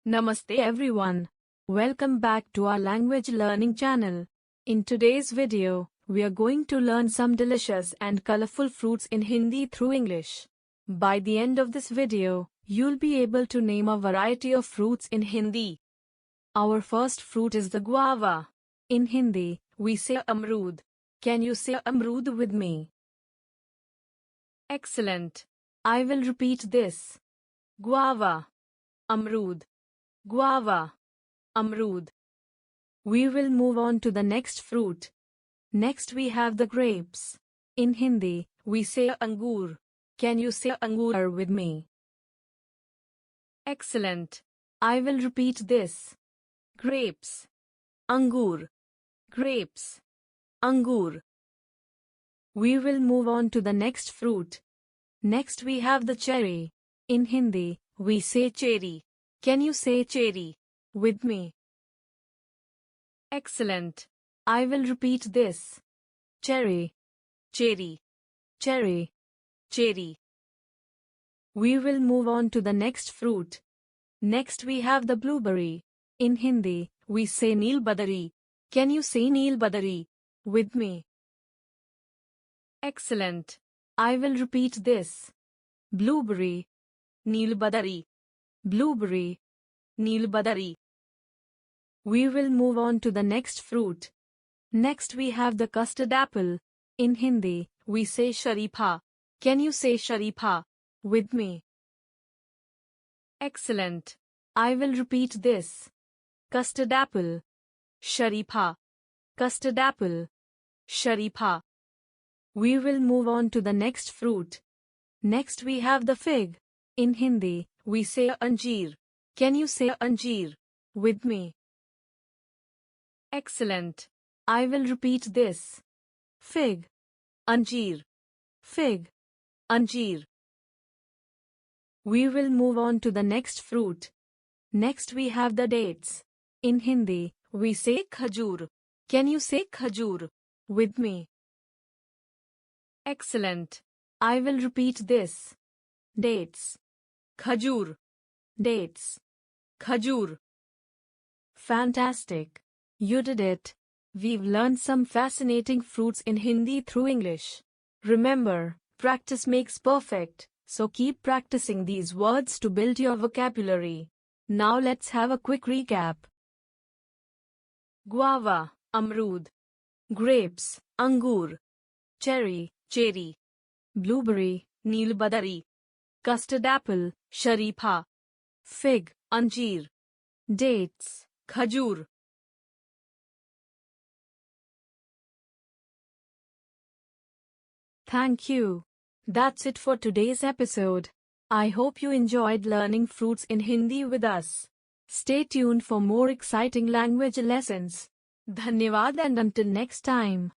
Namaste everyone. Welcome back to our language learning channel. In today's video, we are going to learn some delicious and colorful fruits in Hindi through English. By the end of this video, you'll be able to name a variety of fruits in Hindi. Our first fruit is the guava. In Hindi, we say amrud. Can you say amrud with me? Excellent. I will repeat this. Guava, amrud, guava, amrud. We will move on to the next fruit. Next we have the grapes. In Hindi, we say angur. Can you say angur with me? Excellent. I will repeat this. Grapes, angur, grapes, angur. We will move on to the next fruit. Next we have the cherry. In Hindi, we say cherry. Can you say cherry with me? Excellent. I will repeat this. Cherry, cherry, cherry, cherry. We will move on to the next fruit. Next we have the blueberry. In Hindi, we say neelbadari. Can you say neelbadari with me? Excellent. I will repeat this. Blueberry, neelbadari, blueberry, neelbadari. We will move on to the next fruit. Next we have the custard apple. In Hindi, we say sharipha. Can you say sharipha with me? Excellent. I will repeat this. Custard apple, sharipha, custard apple, sharipha. We will move on to the next fruit. Next we have the fig. In Hindi, we say anjeer. Can you say anjeer with me? Excellent. I will repeat this. Fig, anjeer, fig, anjeer. We will move on to the next fruit. Next we have the dates. In Hindi, we say khajur. Can you say khajur with me? Excellent. I will repeat this. Dates, khajur, dates, khajur. Fantastic. You did it. We've learned some fascinating fruits in Hindi through English. Remember, practice makes perfect, so keep practicing these words to build your vocabulary. Now let's have a quick recap. Guava, amrud. Grapes, angur. Cherry, cherry. Blueberry, neelbadari. Custard apple, sharipha. Fig, anjeer. Dates, khajur. Thank you. That's it for today's episode. I hope you enjoyed learning fruits in Hindi with us. Stay tuned for more exciting language lessons. Dhanyawad and until next time.